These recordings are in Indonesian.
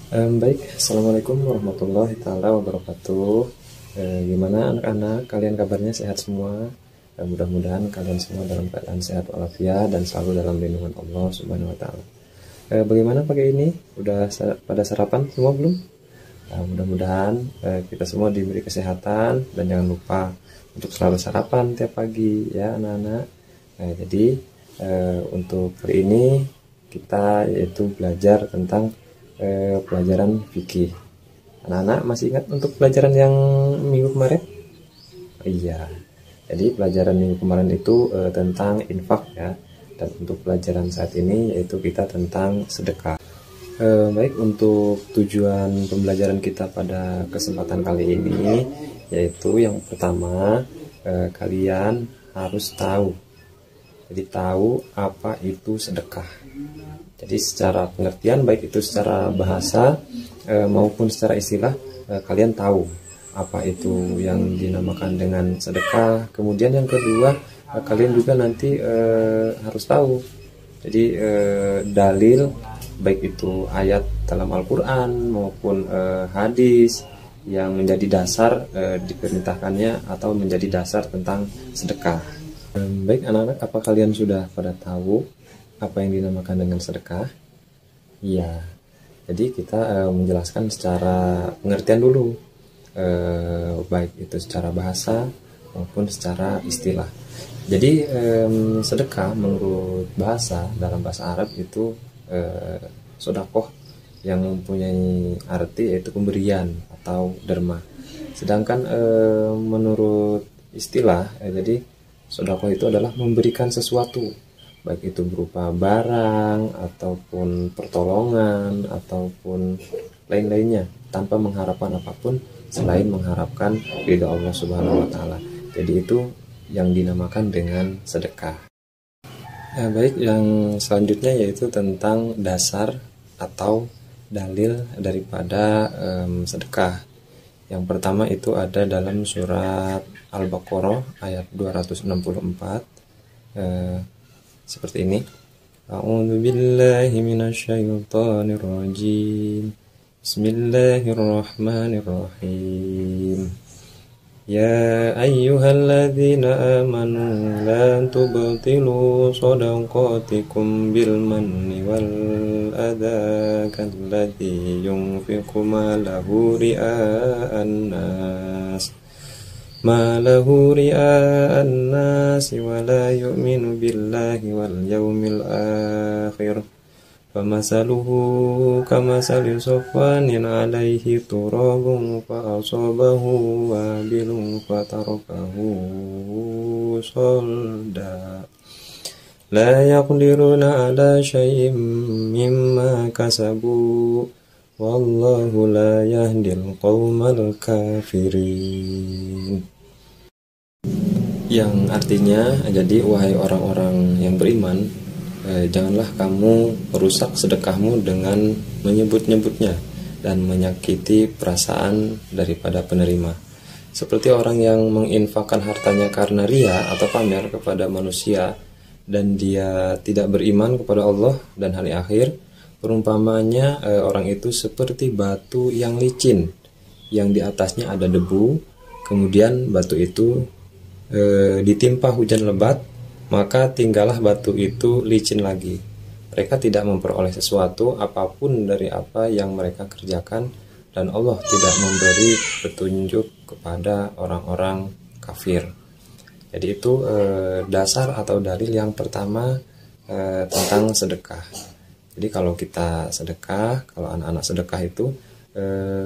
Baik, Assalamualaikum warahmatullahi taala wabarakatuh. Gimana anak-anak, kalian kabarnya sehat semua? Mudah-mudahan kalian semua dalam keadaan sehat walafiat dan selalu dalam lindungan Allah Subhanahu wa taala. Bagaimana pagi ini? Udah pada sarapan semua belum? Mudah-mudahan kita semua diberi kesehatan dan jangan lupa untuk selalu sarapan tiap pagi ya anak-anak. Jadi untuk hari ini kita yaitu belajar tentang pelajaran fikih. Anak-anak masih ingat untuk pelajaran yang minggu kemarin? Iya. Jadi pelajaran minggu kemarin itu tentang infak ya. Dan untuk pelajaran saat ini yaitu kita tentang sedekah. Baik, untuk tujuan pembelajaran kita pada kesempatan kali ini yaitu yang pertama, kalian harus tahu. Jadi tahu apa itu sedekah. Jadi secara pengertian baik itu secara bahasa maupun secara istilah, kalian tahu apa itu yang dinamakan dengan sedekah. Kemudian yang kedua, kalian juga nanti harus tahu. Jadi dalil baik itu ayat dalam Al-Quran maupun hadis yang menjadi dasar diperintahkannya atau menjadi dasar tentang sedekah. Baik anak-anak, apa kalian sudah pada tahu apa yang dinamakan dengan sedekah? Iya, jadi kita menjelaskan secara pengertian dulu, baik itu secara bahasa maupun secara istilah. Jadi sedekah menurut bahasa, dalam bahasa Arab itu sodakoh yang mempunyai arti yaitu pemberian atau derma. Sedangkan menurut istilah, jadi sodakoh itu adalah memberikan sesuatu, baik itu berupa barang ataupun pertolongan ataupun lain-lainnya tanpa mengharapkan apapun selain mengharapkan ridha Allah Subhanahu wa taala. Jadi itu yang dinamakan dengan sedekah. Baik, yang selanjutnya yaitu tentang dasar atau dalil daripada sedekah. Yang pertama itu ada dalam surat Al-Baqarah ayat 264, seperti ini. A'udzu billahi minasyaitonir rajim. Bismillahirrahmanirrahim. Ya ayyuhalladzina amanu la tubtilu shadaqatikum bil manni wal adha kalladzi yunfiqu malahu ria'an nas wa la yu'minu billahi wal yawmil akhir. Famasaluhu kamasali sofwanin alaihi turabun fa'asabahu wabilun fatarakahu solda. La yaqdiruna ala syai'im mimma kasabu wallahu la yahdil qawmal kafirin. Yang artinya, jadi wahai orang-orang yang beriman, janganlah kamu merusak sedekahmu dengan menyebut-nyebutnya dan menyakiti perasaan daripada penerima. Seperti orang yang menginfakkan hartanya karena ria atau pamer kepada manusia dan dia tidak beriman kepada Allah dan hari akhir. Perumpamanya orang itu seperti batu yang licin yang di atasnya ada debu, kemudian batu itu ditimpa hujan lebat, maka tinggallah batu itu licin lagi. Mereka tidak memperoleh sesuatu apapun dari apa yang mereka kerjakan, dan Allah tidak memberi petunjuk kepada orang-orang kafir. Jadi itu dasar atau dalil yang pertama tentang sedekah. Jadi kalau kita sedekah, kalau anak-anak sedekah itu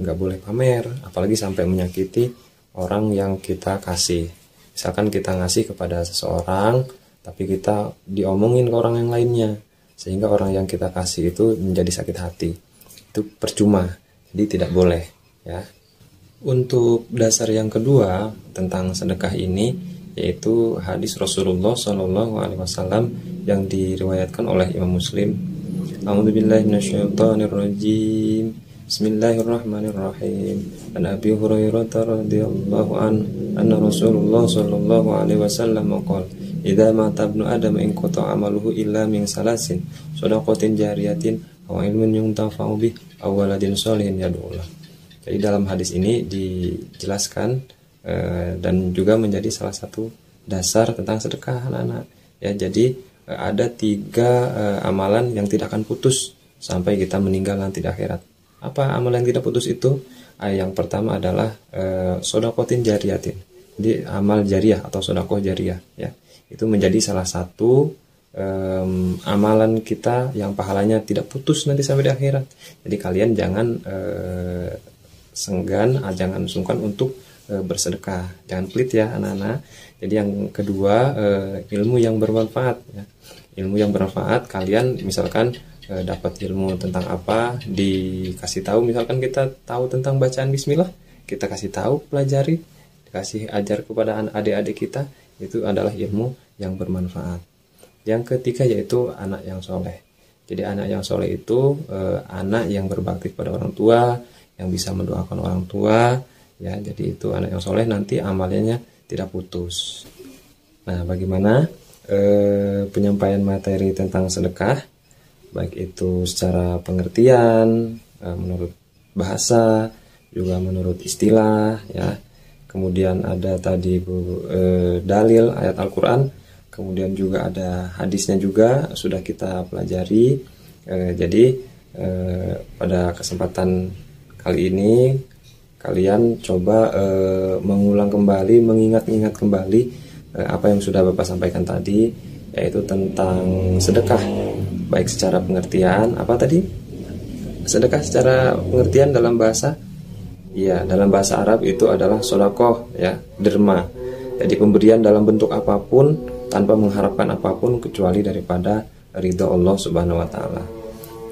nggak boleh pamer, apalagi sampai menyakiti orang yang kita kasih. Misalkan kita ngasih kepada seseorang, tapi kita diomongin ke orang yang lainnya, sehingga orang yang kita kasih itu menjadi sakit hati. Itu percuma, jadi tidak boleh ya. Untuk dasar yang kedua tentang sedekah ini yaitu hadis Rasulullah SAW yang diriwayatkan oleh Imam Muslim. A'udzubillahi minasyaitonirrajim. Bismillahirrahmanirrahim. An Abi Hurairah radhiyallahu anna Rasulullah sallallahu alaihi wasallam qala idza mata ibnu adam in qata amaluhu illa min salasin shadaqatin jariyatin aw ilmun yuntafa'u bih aw waladin sholihin yad'ulah. Jadi dalam hadis ini dijelaskan dan juga menjadi salah satu dasar tentang sedekah anak-anak. Ya, jadi ada 3 amalan yang tidak akan putus sampai kita meninggal nanti di akhirat. Apa amalan yang tidak putus itu? Yang pertama adalah sodakotin jariyatin. Jadi amal jariah atau sodakoh jariah, ya. Itu menjadi salah satu amalan kita yang pahalanya tidak putus nanti sampai di akhirat. Jadi kalian jangan senggan, jangan sungkan untuk bersedekah, jangan pelit ya anak-anak. Jadi yang kedua, ilmu yang bermanfaat, ya. Ilmu yang bermanfaat, kalian misalkan dapat ilmu tentang apa, dikasih tahu, misalkan kita tahu tentang bacaan bismillah, kita kasih tahu, pelajari, dikasih ajar kepada adik-adik kita, itu adalah ilmu yang bermanfaat. Yang ketiga yaitu anak yang soleh. Jadi anak yang soleh itu anak yang berbakti pada orang tua, yang bisa mendoakan orang tua, ya. Jadi itu anak yang soleh, nanti amalnya tidak putus. Nah, bagaimana penyampaian materi tentang sedekah, baik itu secara pengertian, menurut bahasa, juga menurut istilah, ya. Kemudian ada tadi dalil ayat Al-Quran, kemudian juga ada hadisnya juga sudah kita pelajari. Jadi pada kesempatan kali ini kalian coba mengulang kembali, mengingat-ingat kembali apa yang sudah Bapak sampaikan tadi, yaitu tentang sedekah, baik secara pengertian, apa tadi? Sedekah secara pengertian dalam bahasa, ya, dalam bahasa Arab itu adalah sodakoh, ya, derma. Jadi pemberian dalam bentuk apapun tanpa mengharapkan apapun kecuali daripada ridho Allah Subhanahu wa Ta'ala.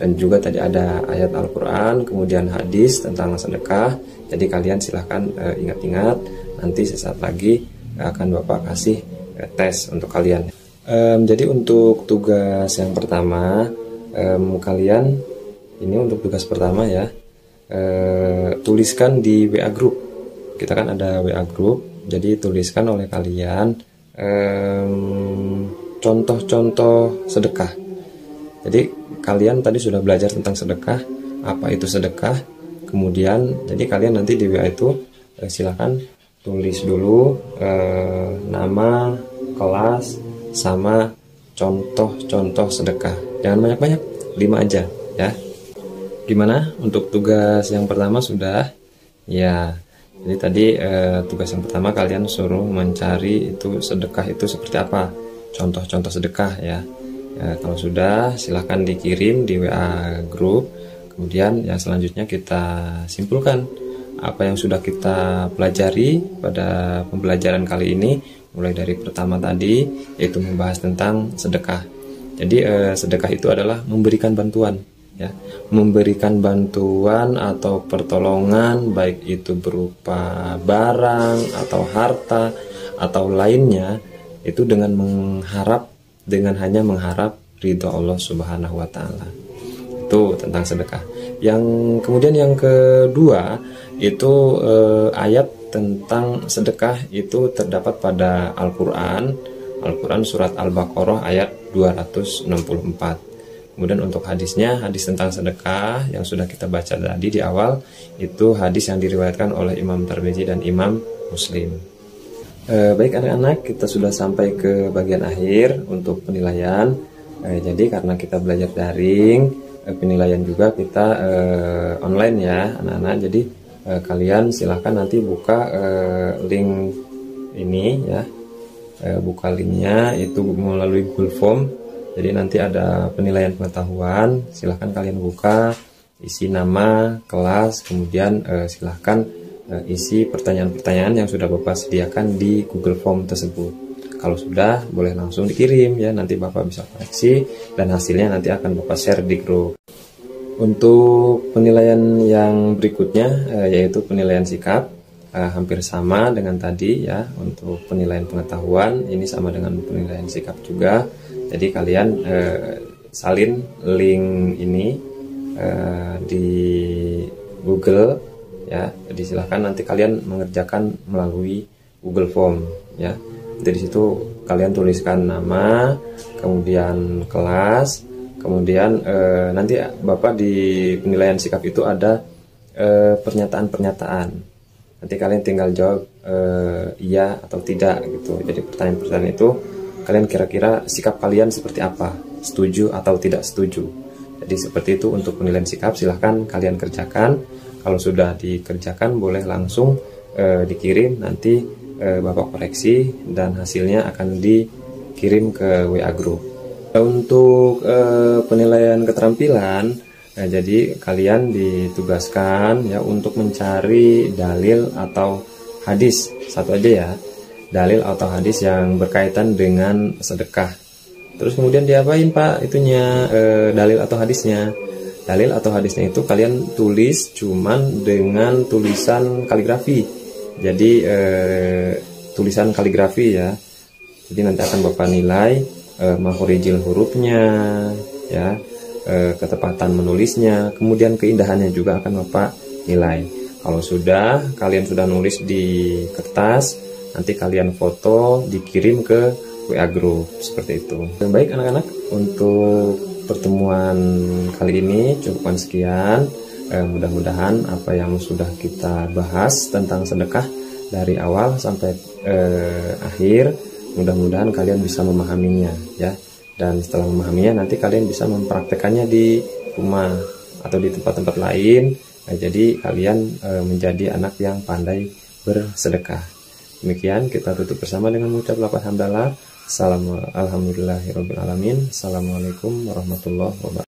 Dan juga tadi ada ayat Al-Quran, kemudian hadis tentang sedekah. Jadi kalian silahkan ingat-ingat, nanti sesaat lagi akan Bapak kasih tes untuk kalian. Jadi untuk tugas yang pertama, kalian ini untuk tugas pertama, ya, tuliskan di WA group. Kita kan ada WA group, jadi tuliskan oleh kalian contoh-contoh sedekah. Jadi kalian tadi sudah belajar tentang sedekah, apa itu sedekah. Kemudian jadi kalian nanti di WA itu silakan tulis dulu nama, kelas, sama contoh-contoh sedekah. Jangan banyak-banyak, 5 aja, ya. Gimana untuk tugas yang pertama sudah? Ya. Jadi tadi tugas yang pertama kalian suruh mencari itu sedekah itu seperti apa, contoh-contoh sedekah, ya. Kalau sudah silahkan dikirim di WA group. Kemudian yang selanjutnya kita simpulkan apa yang sudah kita pelajari pada pembelajaran kali ini, mulai dari pertama tadi yaitu membahas tentang sedekah. Jadi sedekah itu adalah memberikan bantuan, ya, memberikan bantuan atau pertolongan, baik itu berupa barang atau harta atau lainnya, itu dengan hanya mengharap ridho Allah Subhanahu wa Ta'ala. Itu tentang sedekah. Yang kemudian yang kedua itu ayat tentang sedekah itu terdapat pada Al-Quran surat Al-Baqarah ayat 264. Kemudian untuk hadisnya, hadis tentang sedekah yang sudah kita baca tadi di awal, itu hadis yang diriwayatkan oleh Imam Tirmidzi dan Imam Muslim. Baik anak-anak, kita sudah sampai ke bagian akhir untuk penilaian. Jadi karena kita belajar daring, penilaian juga kita online, ya anak-anak. Jadi kalian silahkan nanti buka link ini, ya, buka linknya itu melalui Google Form. Jadi nanti ada penilaian pengetahuan, silahkan kalian buka, isi nama, kelas, kemudian silahkan isi pertanyaan-pertanyaan yang sudah Bapak sediakan di Google Form tersebut. Kalau sudah, boleh langsung dikirim, ya, nanti Bapak bisa koreksi dan hasilnya nanti akan Bapak share di grup. Untuk penilaian yang berikutnya yaitu penilaian sikap, hampir sama dengan tadi, ya. Untuk penilaian pengetahuan ini sama dengan penilaian sikap juga. Jadi kalian salin link ini di Google, ya. Jadi silahkan nanti kalian mengerjakan melalui Google Form, ya. Dari situ kalian tuliskan nama, kemudian kelas, Kemudian nanti Bapak di penilaian sikap itu ada pernyataan-pernyataan. Nanti kalian tinggal jawab iya atau tidak gitu. Jadi pertanyaan-pertanyaan itu kalian kira-kira sikap kalian seperti apa, setuju atau tidak setuju. Jadi seperti itu untuk penilaian sikap. Silahkan kalian kerjakan. Kalau sudah dikerjakan boleh langsung dikirim, nanti Bapak koreksi dan hasilnya akan dikirim ke WA Group. Untuk penilaian keterampilan, jadi kalian ditugaskan ya untuk mencari dalil atau hadis, satu aja ya, dalil atau hadis yang berkaitan dengan sedekah. Terus kemudian diapain Pak itunya, dalil atau hadisnya? Dalil atau hadisnya itu kalian tulis cuman dengan tulisan kaligrafi. Jadi tulisan kaligrafi ya. Jadi nanti akan Bapak nilai makhorijil hurufnya ya, ketepatan menulisnya, kemudian keindahannya juga akan Bapak nilai. Kalau kalian sudah nulis di kertas, nanti kalian foto dikirim ke WA Group seperti itu. Baik anak-anak, untuk pertemuan kali ini cukupkan sekian. Mudah-mudahan apa yang sudah kita bahas tentang sedekah dari awal sampai akhir, mudah-mudahan kalian bisa memahaminya ya. Dan setelah memahaminya nanti kalian bisa mempraktekannya di rumah atau di tempat-tempat lain. Jadi kalian menjadi anak yang pandai bersedekah. Demikian kita tutup bersama dengan mengucap lafaz hamdalah. Alhamdulillahirabbil alamin. Assalamualaikum warahmatullahi wabarakatuh.